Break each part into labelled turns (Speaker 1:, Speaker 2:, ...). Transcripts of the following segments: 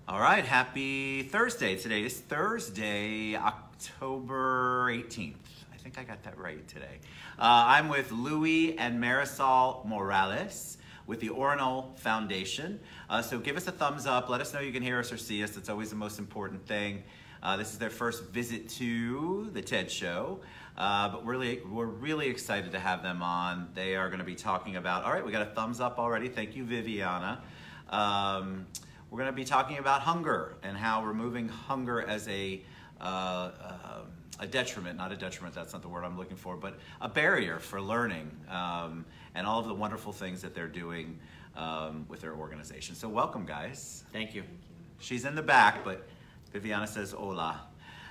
Speaker 1: All right, happy Thursday. Today is Thursday, October 18th. I think I got that right today. I'm with Louie and Marisol Morales with the Oranole Foundation. So give us a thumbs up. Let us know you can hear us or see us. That's always the most important thing. This is their first visit to the TED Show. But we're really excited to have them on. They are going to be talking about, all right, we got a thumbs up already. Thank you, Viviana. We're going to be talking about hunger and how removing hunger as a detriment, not a detriment, that's not the word I'm looking for, but a barrier for learning and all of the wonderful things that they're doing with their organization. So welcome, guys.
Speaker 2: Thank you.
Speaker 1: She's in the back, but Viviana says hola.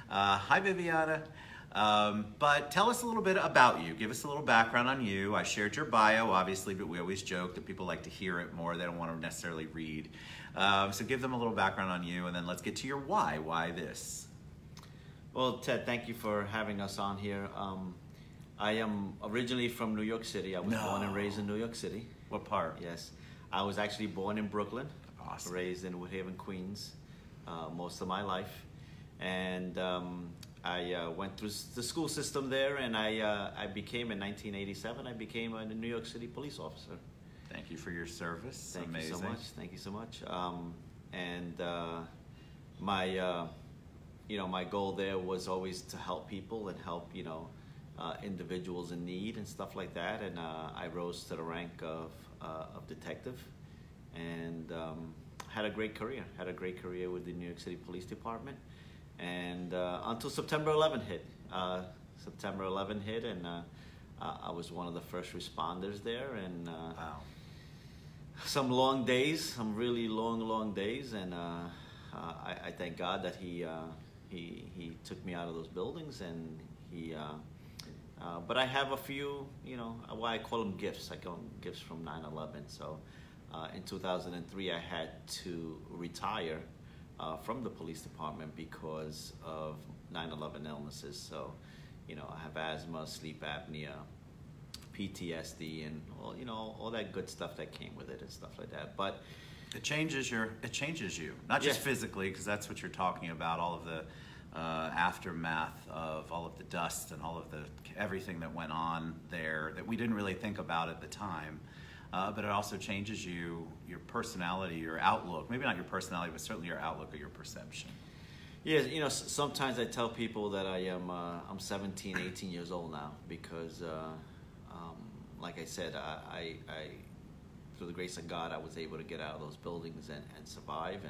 Speaker 1: Hi, Viviana. But tell us a little bit about you. Give us a little background on you. I shared your bio, obviously, but we always joke that people like to hear it more. They don't want to necessarily read. So give them a little background on you, and then let's get to your why. Why this?
Speaker 2: Well, Ted, thank you for having us on here. I am originally from New York City. I was born and raised in New York City.
Speaker 1: What part?
Speaker 2: Yes. I was actually born in Brooklyn,
Speaker 1: Awesome.
Speaker 2: raised in Woodhaven, Queens, most of my life. And I went through the school system there, and I became, in 1987, I became a New York City police officer.
Speaker 1: Thank you for your service.
Speaker 2: Thank
Speaker 1: Amazing.
Speaker 2: you so much. Thank you so much. My my goal there was always to help people and help, individuals in need and stuff like that. And I rose to the rank of detective, and had a great career. Had a great career with the New York City Police Department, and until September 11 hit. September 11 hit, and I was one of the first responders there, and
Speaker 1: Wow.
Speaker 2: some long days, some really long days, and I thank God that he took me out of those buildings, and but I have a few, why I call them gifts. I call them gifts from 9/11. So in 2003, I had to retire from the police department because of 9/11 illnesses. So, I have asthma, sleep apnea, PTSD, and all that good stuff that came with it and stuff like that. But
Speaker 1: It changes you, not just physically, because that's what you're talking about, all of the aftermath of all of the dust and all of everything that went on there that we didn't really think about at the time. But it also changes you, your personality, your outlook. Maybe not your personality, but certainly your outlook or your perception.
Speaker 2: yeah, sometimes I tell people that I'm 17, 18 years old now because, like I said, I through the grace of God, I was able to get out of those buildings and survive,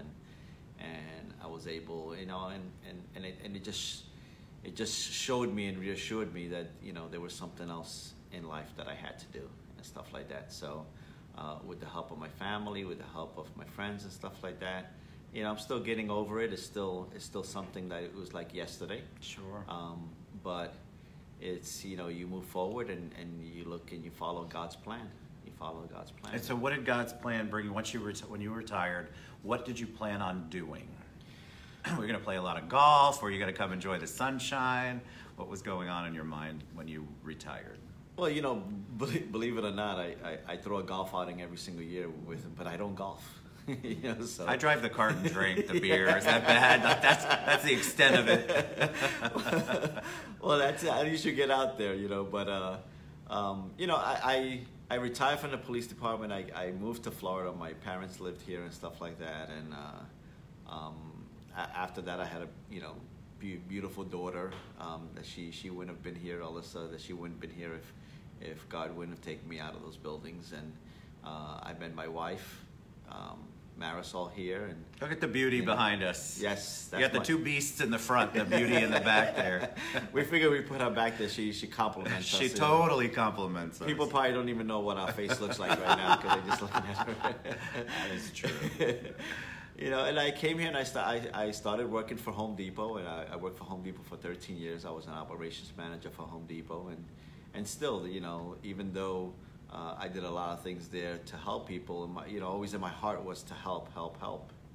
Speaker 2: and I was able, and it just showed me and reassured me that there was something else in life that I had to do and stuff like that. So with the help of my family, with the help of my friends and stuff like that, I'm still getting over it. It's still something that it was like yesterday.
Speaker 1: Sure.
Speaker 2: But it's you move forward and you look and you follow God's plan. You follow God's plan.
Speaker 1: And so what did God's plan bring you when you retired? What did you plan on doing? Were you going to play a lot of golf? Were you going to come enjoy the sunshine? What was going on in your mind when you retired?
Speaker 2: Well, believe it or not, I throw a golf outing every single year with him, but I don't golf. So
Speaker 1: I drive the cart and drink the beer. Is that bad? That's the extent of it.
Speaker 2: Well, that's you should get out there, But I retired from the police department. I moved to Florida. My parents lived here and stuff like that. And after that, I had a beautiful daughter. That she wouldn't have been here, Alyssa. That she wouldn't have been here if God wouldn't have taken me out of those buildings. And I met my wife, Marisol, here. And
Speaker 1: look at the beauty behind us.
Speaker 2: Yes,
Speaker 1: you got the two beasts in the front, the beauty in the back there.
Speaker 2: We figured we put her back there. She compliments us.
Speaker 1: She totally compliments us.
Speaker 2: People probably don't even know what our face looks like right now because they're just looking at her.
Speaker 1: That is true.
Speaker 2: And I came here and I started working for Home Depot, and I worked for Home Depot for 13 years. I was an operations manager for Home Depot, and still, even though I did a lot of things there to help people, and always in my heart was to help.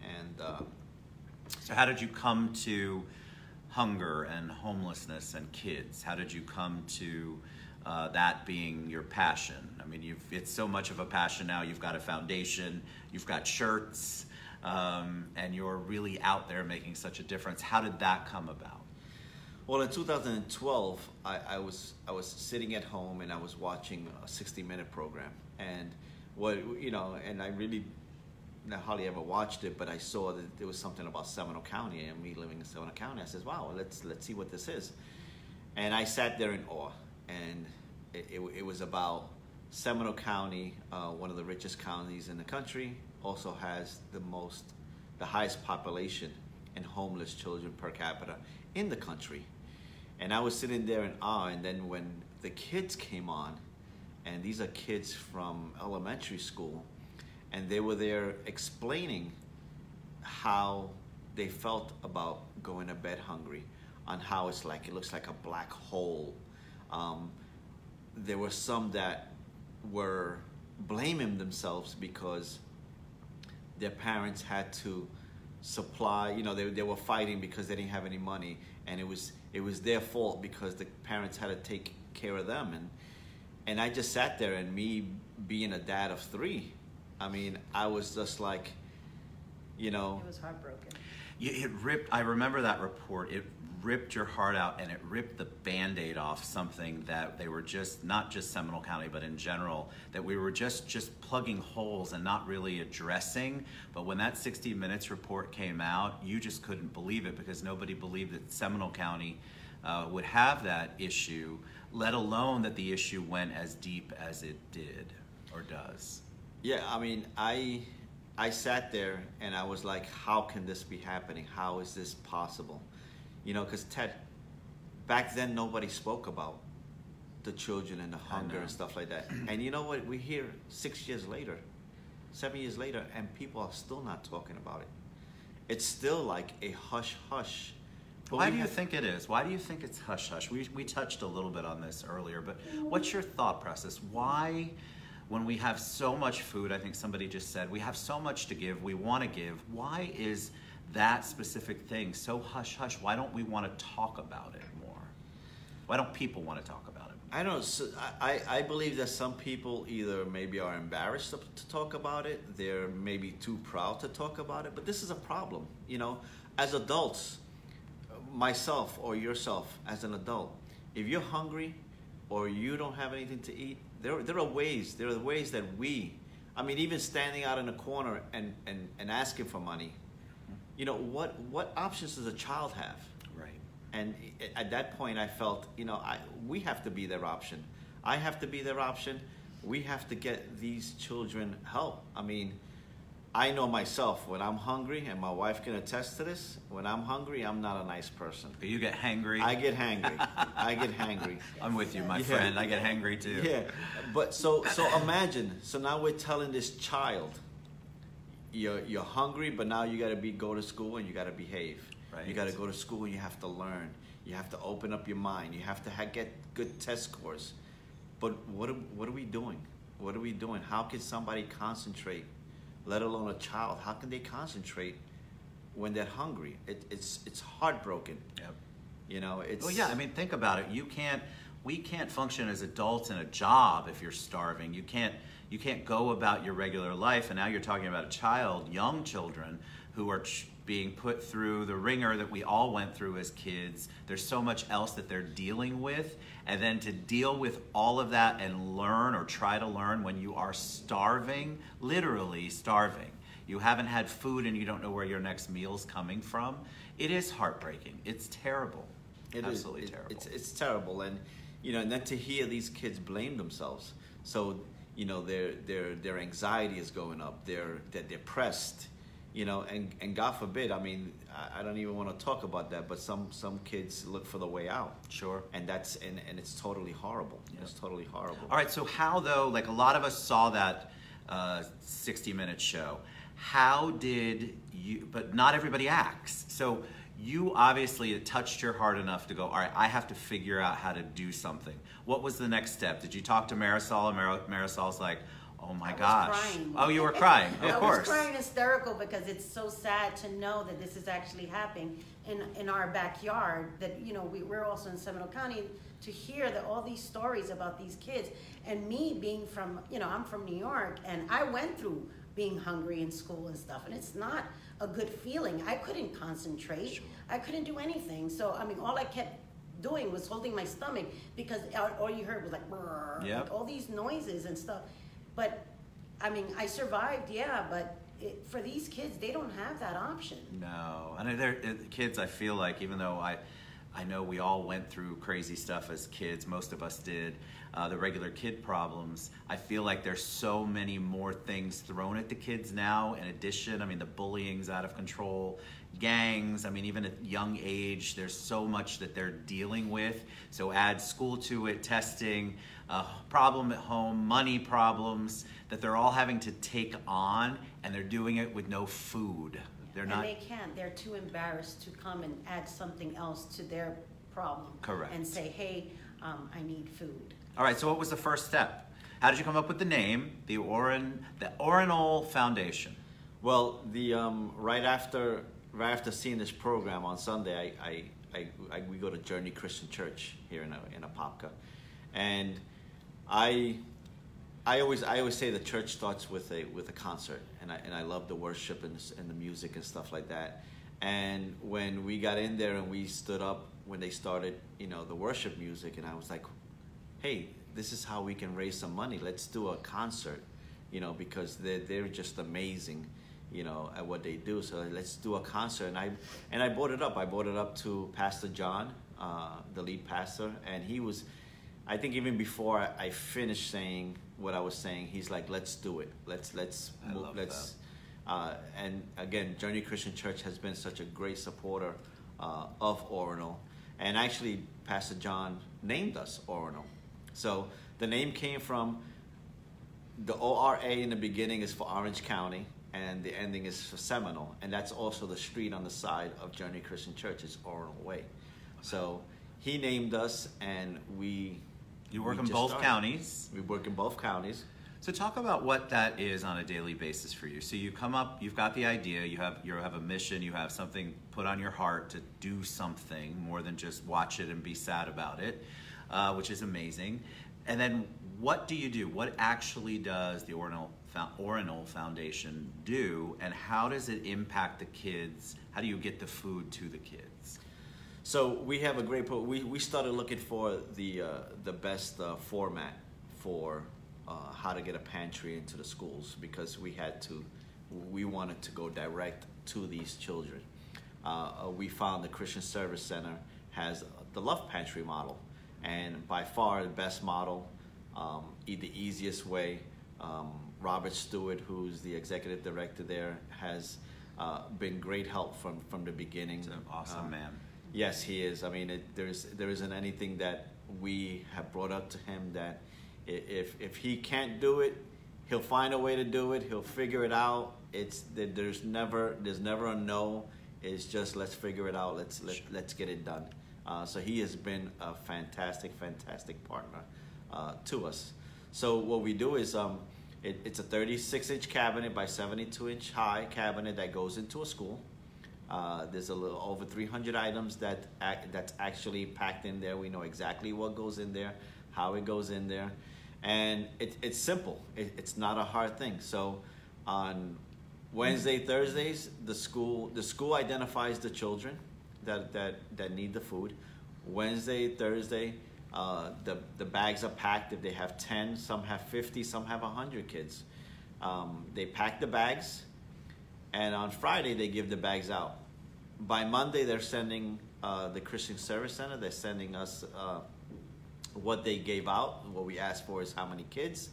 Speaker 2: And
Speaker 1: so how did you come to hunger and homelessness and kids? How did you come to that being your passion? I mean, it's so much of a passion now. You've got a foundation, you've got shirts, and you're really out there making such a difference. How did that come about?
Speaker 2: Well, in 2012, I was sitting at home and I was watching a 60-minute program, and and I really hardly ever watched it, but I saw that there was something about Seminole County and me living in Seminole County. I said, wow, let's see what this is. And I sat there in awe, and it was about Seminole County, one of the richest counties in the country, also has the highest population and homeless children per capita in the country. And I was sitting there in awe, and then when the kids came on, and these are kids from elementary school, and they were there explaining how they felt about going to bed hungry, on how it looks like a black hole. There were some that were blaming themselves because their parents had to supply, they were fighting because they didn't have any money, and it was their fault because the parents had to take care of them. And I just sat there, and me being a dad of 3, I mean, I was just like, It
Speaker 3: was heartbroken.
Speaker 1: It ripped, I remember that report, it ripped your heart out, and it ripped the Band-Aid off something that they were just, not just Seminole County, but in general, that we were just plugging holes and not really addressing. But when that 60 Minutes report came out, you just couldn't believe it, because nobody believed that Seminole County would have that issue, let alone that the issue went as deep as it did or does.
Speaker 2: Yeah, I mean, I sat there and I was like, how can this be happening? How is this possible? Because Ted, back then nobody spoke about the children and the hunger and stuff like that. And you know what? We're here 6 years later, 7 years later, and people are still not talking about it. It's still like a hush-hush.
Speaker 1: Why do you think it is? Why do you think it's hush-hush? We touched a little bit on this earlier, but what's your thought process? Why, when we have so much food, I think somebody just said, we have so much to give, we want to give, why is that specific thing so hush-hush? Why don't we want to talk about it more? Why don't people want to talk about it?
Speaker 2: I don't know. So I believe that some people either maybe are embarrassed to talk about it, they're maybe too proud to talk about it, but this is a problem. As adults, myself or yourself as an adult, if you're hungry or you don't have anything to eat, there are ways that even standing out in a corner and asking for money, what options does a child have?
Speaker 1: Right.
Speaker 2: And at that point I felt, we have to be their option. I have to be their option. We have to get these children help. I mean, I know myself, when I'm hungry, and my wife can attest to this, when I'm hungry, I'm not a nice person.
Speaker 1: But you get hangry?
Speaker 2: I get hangry.
Speaker 1: I'm with you, my friend. I get hangry too.
Speaker 2: Yeah, but so imagine, so now we're telling this child, you're hungry, but now you got to go to school and you got to behave.
Speaker 1: Right.
Speaker 2: You got to go to school and you have to learn. You have to open up your mind. You have to get good test scores. But what are we doing? What are we doing? How can somebody concentrate? Let alone a child, how can they concentrate when they're hungry? It's heartbroken.
Speaker 1: Yep. Well, yeah. I mean, think about it. We can't function as adults in a job if you're starving. You can't go about your regular life. And now you're talking about a child, young children, who are being put through the ringer that we all went through as kids. There's so much else that they're dealing with. And then to deal with all of that and learn or try to learn when you are starving, literally starving. You haven't had food and you don't know where your next meal's coming from. It is heartbreaking. It's terrible. Absolutely terrible.
Speaker 2: It's terrible. And, and then to hear these kids blame themselves. So, their anxiety is going up. They're depressed. And God forbid, I mean, I don't even want to talk about that, but some kids look for the way out.
Speaker 1: Sure.
Speaker 2: And and it's totally horrible. Yep. It's totally horrible.
Speaker 1: All right, so how, though, like a lot of us saw that 60 Minutes show, how did you, but not everybody acts. So you obviously, it touched your heart enough to go, all right, I have to figure out how to do something. What was the next step? Did you talk to Marisol, and Marisol's like, oh my gosh.
Speaker 3: Crying.
Speaker 1: Oh, you were crying, of course.
Speaker 3: I was crying hysterical because it's so sad to know that this is actually happening in our backyard, that, we're also in Seminole County, to hear that all these stories about these kids. And me being from, I'm from New York, and I went through being hungry in school and stuff. And it's not a good feeling. I couldn't concentrate.
Speaker 1: Sure.
Speaker 3: I couldn't do anything. So, I mean, all I kept doing was holding my stomach because all you heard was like, brrr,
Speaker 1: Yep.
Speaker 3: like all these noises and stuff. But, I mean, I survived, yeah, but for these kids, they don't have that option.
Speaker 1: No, and they're kids. I feel like even though I know we all went through crazy stuff as kids. Most of us did. The regular kid problems. I feel like there's so many more things thrown at the kids now. In addition, I mean, the bullying's out of control. Gangs. I mean, even at young age, there's so much that they're dealing with. So add school to it, testing, problem at home, money problems that they're all having to take on, and they're doing it with no food. They're not.
Speaker 3: And they can't. They're too embarrassed to come and add something else to their problem.
Speaker 1: Correct.
Speaker 3: And say, hey, I need food.
Speaker 1: All right, so what was the first step? How did you come up with the name, the Oranole Foundation?
Speaker 2: Well, the right after seeing this program on Sunday, we go to Journey Christian Church here in Apopka, and I always say the church starts with a concert, and I love the worship and the music and stuff like that. And when we got in there and we stood up when they started, the worship music, and I was like, hey, this is how we can raise some money. Let's do a concert, because they're just amazing, at what they do. So let's do a concert. And I brought it up. I brought it up to Pastor John, the lead pastor, and he was, I think even before I finished saying what I was saying, he's like, let's do it. Let's move. And again, Journey Christian Church has been such a great supporter of Oranole. And actually, Pastor John named us Oranole. So the name came from the ORA in the beginning is for Orange County, and the ending is for Seminole. And that's also the street on the side of Journey Christian Church is Oranole Way. So he named us, and
Speaker 1: You work in both counties.
Speaker 2: We work in both counties.
Speaker 1: So talk about what that is on a daily basis for you. So you come up, you've got the idea, you have a mission, you have something put on your heart to do something more than just watch it and be sad about it, which is amazing. And then what do you do? What actually does the Oranole Foundation do, and how does it impact the kids? How do you get the food to the kids?
Speaker 2: So we have a great we started looking for the best format for how to get a pantry into the schools, because we wanted to go direct to these children. We found the Christian Service Center has the Love Pantry model, and by far the best model, the easiest way. Robert Stewart, who's the executive director there, has been great help from the beginning.
Speaker 1: He's an awesome man.
Speaker 2: Yes, he is. I mean, there isn't anything that we have brought up to him that if he can't do it, he'll find a way to do it. He'll figure it out. There's never a no. It's just let's figure it out. Let's get it done. So he has been a fantastic partner to us. So what we do is it's a 36-inch cabinet by 72-inch high cabinet that goes into a school. There's a little over 300 items that's actually packed in there. We know exactly what goes in there, how it goes in there, and it's simple. It's not a hard thing. So on Wednesday, Thursdays, the school identifies the children that need the food. Wednesday, Thursday, the bags are packed. If they have 10, some have 50, some have 100 kids. They pack the bags. And on Friday, they give the bags out. By Monday, they're sending the Christian Service Center. They're sending us what they gave out. What we asked for is how many kids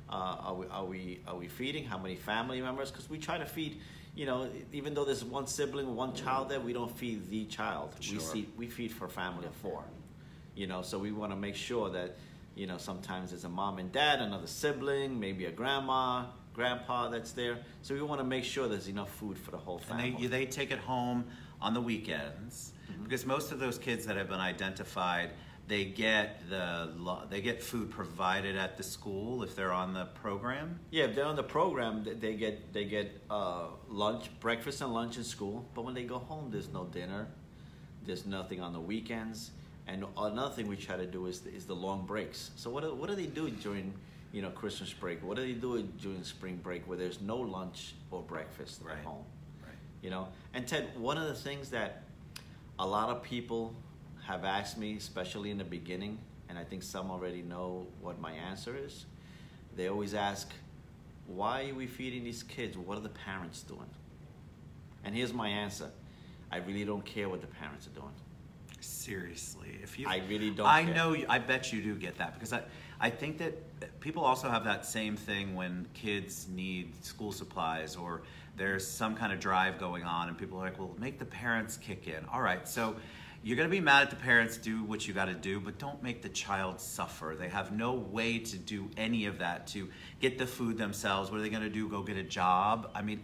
Speaker 2: are we feeding? How many family members? Because we try to feed. Even though there's one sibling, one child there, we don't feed the child.
Speaker 1: Sure.
Speaker 2: We feed for a family of 4. So we want to make sure that sometimes there's a mom and dad, another sibling, maybe a grandpa that's there. So we want to make sure there's enough food for the whole family.
Speaker 1: And they take it home on the weekends, because most of those kids that have been identified, they get food provided at the school if they're on the program.
Speaker 2: Yeah, if they're on the program, they get lunch, breakfast and lunch in school. But when they go home, there's no dinner. There's nothing on the weekends. And another thing we try to do is the long breaks. So what do they do during Christmas break. What do they do during spring break where there's no lunch or breakfast
Speaker 1: Right.
Speaker 2: at home?
Speaker 1: Right.
Speaker 2: And Ted, one of the things that a lot of people have asked me, especially in the beginning, and I think some already know what my answer is. They always ask, why are we feeding these kids? What are the parents doing? And here's my answer. I really don't care what the parents are doing.
Speaker 1: Seriously,
Speaker 2: I really don't
Speaker 1: I
Speaker 2: care.
Speaker 1: know, I bet you do get that, because I think that people also have that same thing when kids need school supplies, or there's some kind of drive going on and people are like, well, make the parents kick in. All right, so you're going to be mad at the parents, do what you got to do, but don't make the child suffer. They have no way to do any of that, to get the food themselves. What are they going to do, go get a job? I mean,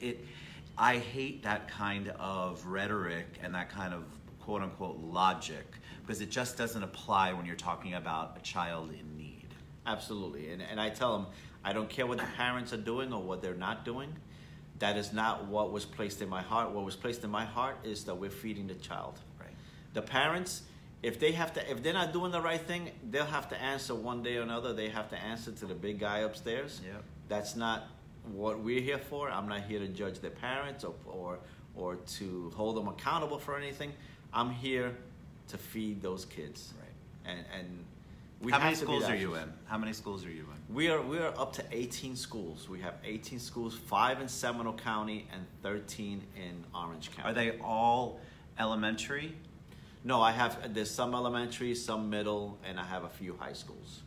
Speaker 1: I hate that kind of rhetoric and that kind of quote-unquote logic, because it just doesn't apply when you're talking about a child in need.
Speaker 2: Absolutely. And I tell them, I don't care what the parents are doing or what they're not doing. That is not what was placed in my heart. What was placed in my heart is that we're feeding the child.
Speaker 1: Right.
Speaker 2: The parents, if they're not doing the right thing, they'll have to answer one day or another. They have to answer to the big guy upstairs.
Speaker 1: Yep.
Speaker 2: That's not what we're here for. I'm not here to judge their parents or to hold them accountable for anything. I'm here to feed those kids.
Speaker 1: Right.
Speaker 2: And we
Speaker 1: How
Speaker 2: have
Speaker 1: many
Speaker 2: to be
Speaker 1: schools
Speaker 2: that.
Speaker 1: are you in? How many schools are you in?
Speaker 2: We are up to 18 schools. We have 18 schools, 5 in Seminole County and 13 in Orange County.
Speaker 1: Are they all elementary?
Speaker 2: No, there's some elementary, some middle, and I have a few high schools.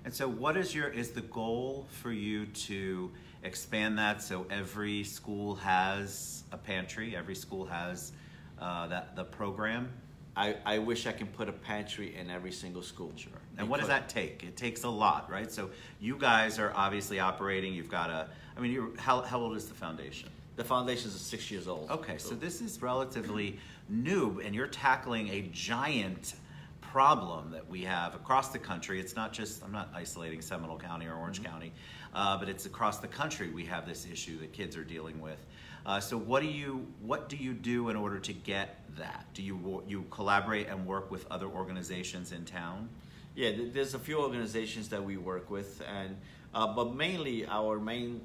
Speaker 1: And so what is the goal for you to expand that so every school has a pantry, every school has the program?
Speaker 2: I wish I can put a pantry in every single school.
Speaker 1: Sure. And what does that take? It takes a lot, right? So you guys are obviously operating. You've got how old is the foundation?
Speaker 2: The foundation is 6 years old.
Speaker 1: Okay, so this is relatively new, and you're tackling a giant problem that we have across the country. It's not just, I'm not isolating Seminole County or Orange County, but it's across the country we have this issue that kids are dealing with. So what do you do in order to get that? Do you collaborate and work with other organizations in town?
Speaker 2: Yeah, there's a few organizations that we work with, and but mainly our main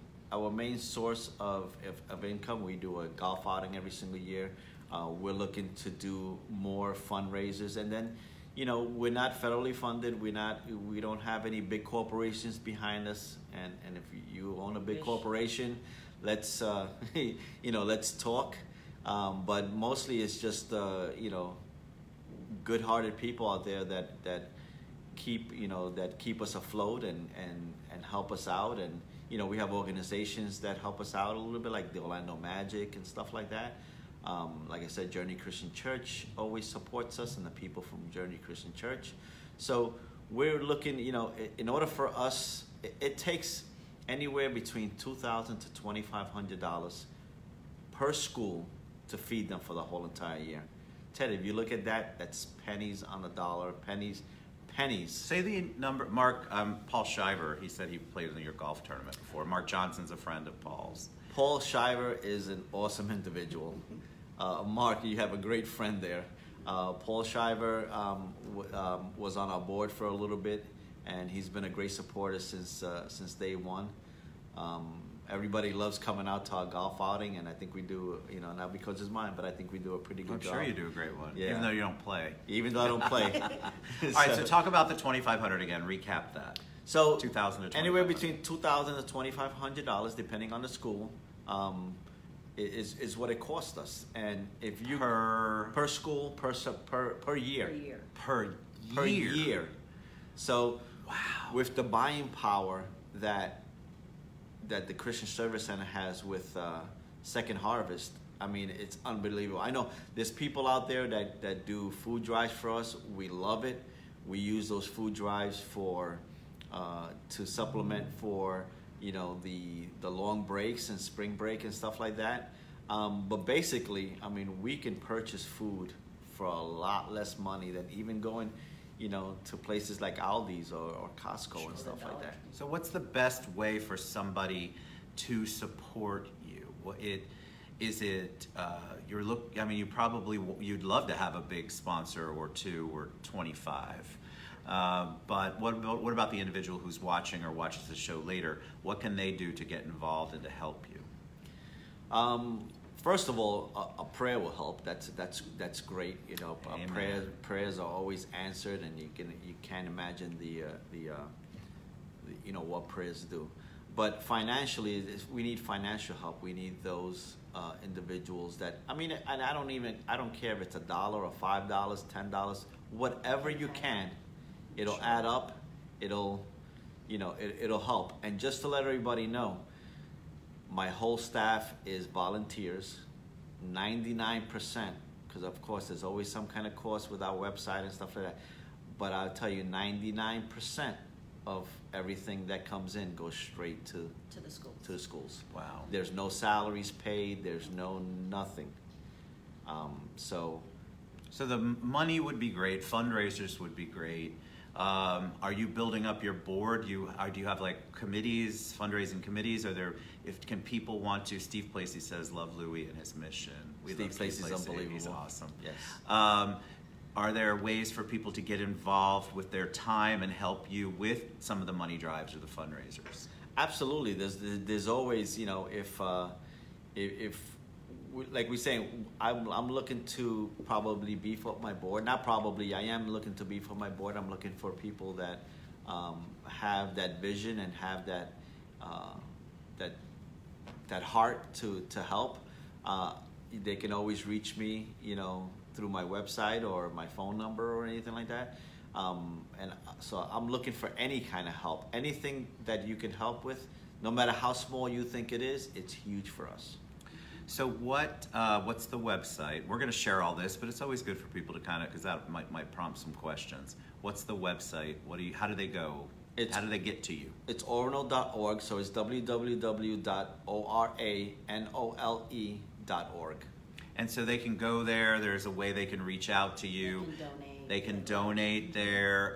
Speaker 2: source of income. We do a golf outing every single year. We're looking to do more fundraisers, and then we're not federally funded. We don't have any big corporations behind us, and if you own a big corporation, let's let's talk. But mostly it's just good-hearted people out there that keep us afloat and help us out. And we have organizations that help us out a little bit, like the Orlando Magic and stuff like that. Like I said, Journey Christian Church always supports us, and the people from Journey Christian Church. So we're looking, in order for us, it takes anywhere between $2,000 to $2,500 per school to feed them for the whole entire year. Ted, if you look at that, that's pennies on the dollar, pennies.
Speaker 1: Say the number. Mark, Paul Shiver, he said he played in your golf tournament before. Mark Johnson's a friend of Paul's.
Speaker 2: Paul Shiver is an awesome individual. Mark, you have a great friend there. Paul Shiver was on our board for a little bit, and he's been a great supporter since day one. Everybody loves coming out to our golf outing, and I think we do, not because it's mine, but I think we do a pretty good job.
Speaker 1: I'm sure you do a great one,
Speaker 2: yeah.
Speaker 1: Even though you don't play.
Speaker 2: Even though I don't play.
Speaker 1: All right, so talk about the $2,500 again. Recap that.
Speaker 2: So
Speaker 1: $2,000 to
Speaker 2: anywhere between $2,000 to $2,500, depending on the school, is what it costs us. And if you per school per year.
Speaker 1: Per year.
Speaker 2: So
Speaker 1: wow,
Speaker 2: with the buying power that the Christian Service Center has with Second Harvest, I mean, it's unbelievable. I know there's people out there that do food drives for us. We love it. We use those food drives to supplement for the long breaks and spring break and stuff like that. But basically, I mean, we can purchase food for a lot less money than even going to places like Aldi's or Costco and stuff like that.
Speaker 1: So what's the best way for somebody to support you? You'd love to have a big sponsor or two or 25. But what about the individual who's watching or watches the show later? What can they do to get involved and to help you?
Speaker 2: First of all, a prayer will help. That's great. You know, prayers are always answered, and you can't imagine the you know what prayers do. But financially, we need financial help. We need those individuals that, I mean, and I don't care if it's $1 or $5, $10, whatever you can, it'll add up. It'll help. And just to let everybody know, my whole staff is volunteers, 99%, because of course there's always some kind of cost with our website and stuff like that. But I'll tell you, 99% of everything that comes in goes straight to the schools.
Speaker 1: Wow.
Speaker 2: There's no salaries paid. There's no nothing. So
Speaker 1: the money would be great. Fundraisers would be great. Are you building up your board? Do you have like committees, fundraising committees? Can people want to? Steve Placey says, "Love Louie and his mission."
Speaker 2: Steve Placey's unbelievable.
Speaker 1: He's awesome.
Speaker 2: Yes.
Speaker 1: Are there ways for people to get involved with their time and help you with some of the money drives or the fundraisers?
Speaker 2: Absolutely. There's always, you know, if like we're saying, I'm looking to probably beef up my board. Not probably, I am looking to beef up my board. I'm looking for people that have that vision and have that heart to help. They can always reach me, you know, through my website or my phone number or anything like that. And so I'm looking for any kind of help. Anything that you can help with, no matter how small you think it is, it's huge for us.
Speaker 1: So what's the website? We're going to share all this, but it's always good for people to kind of, because that might prompt some questions. What's the website? How do they go? How do they get to you?
Speaker 2: It's oranole.org, so it's www.oranole.org.
Speaker 1: And so they can go there. There's a way they can reach out to you. They can donate there.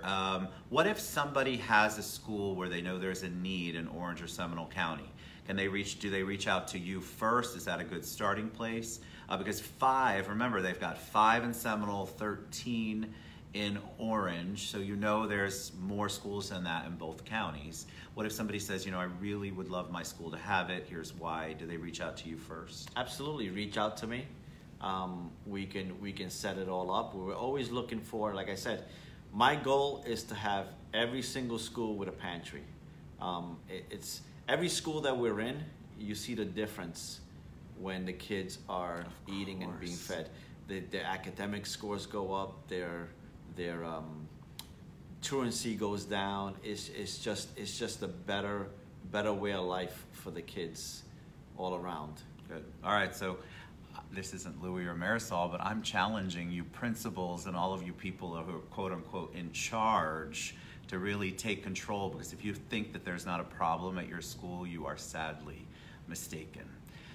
Speaker 1: What if somebody has a school where they know there's a need in Orange or Seminole County? Do they reach out to you first? Is that a good starting place? Because remember, they've got 5 in Seminole, 13 in Orange, so you know there's more schools than that in both counties. What if somebody says, you know, I really would love my school to have it, here's why? Do they reach out to you first?
Speaker 2: Absolutely, reach out to me. We can set it all up. We're always looking for, like I said, my goal is to have every single school with a pantry. It's every school that we're in, you see the difference when the kids are eating and being fed. Their academic scores go up. Their truancy goes down. It's just a better way of life for the kids all around.
Speaker 1: Good. All right. So this isn't Louie or Marisol, but I'm challenging you principals and all of you people who are quote unquote in charge to really take control, because if you think that there's not a problem at your school, you are sadly mistaken.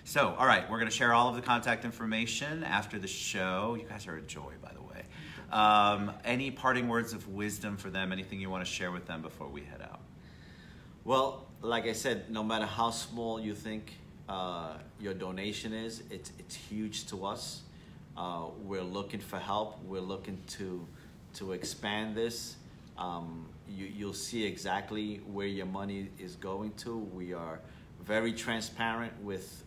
Speaker 1: So, all right, we're going to share all of the contact information after the show. You guys are a joy, by the way. Any parting words of wisdom for them? Anything you want to share with them before we head out?
Speaker 2: Well, like I said, no matter how small you think your donation is, it's huge to us. We're looking for help. We're looking to expand this. You'll see exactly where your money is going to. We are very transparent with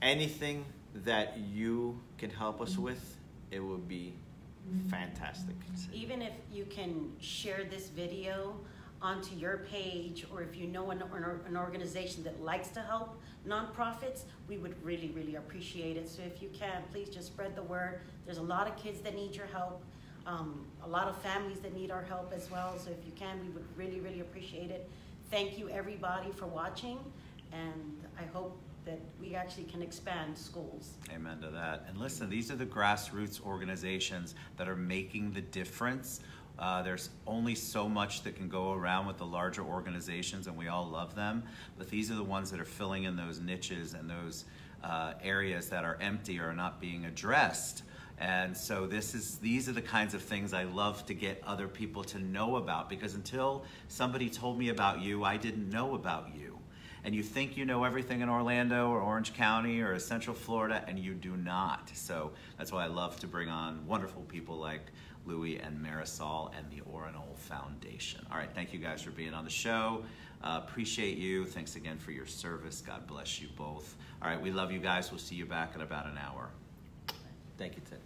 Speaker 2: anything that you can help us with, it would be fantastic.
Speaker 3: Even if you can share this video onto your page, or if you know an organization that likes to help nonprofits, we would really, really appreciate it. So if you can, please just spread the word. There's a lot of kids that need your help. A lot of families that need our help as well. So if you can, we would really, really appreciate it. Thank you everybody for watching, and I hope that we actually can expand schools.
Speaker 1: Amen to that. And listen, these are the grassroots organizations that are making the difference. There's only so much that can go around with the larger organizations, and we all love them, but these are the ones that are filling in those niches and those areas that are empty or not being addressed. And so these are the kinds of things I love to get other people to know about, because until somebody told me about you, I didn't know about you. and you think you know everything in Orlando or Orange County or Central Florida, and you do not. So that's why I love to bring on wonderful people like Louie and Marisol and the Oranole Foundation. All right, thank you guys for being on the show. Appreciate you. Thanks again for your service. God bless you both. All right, we love you guys. We'll see you back in about an hour.
Speaker 2: Thank you, Ted.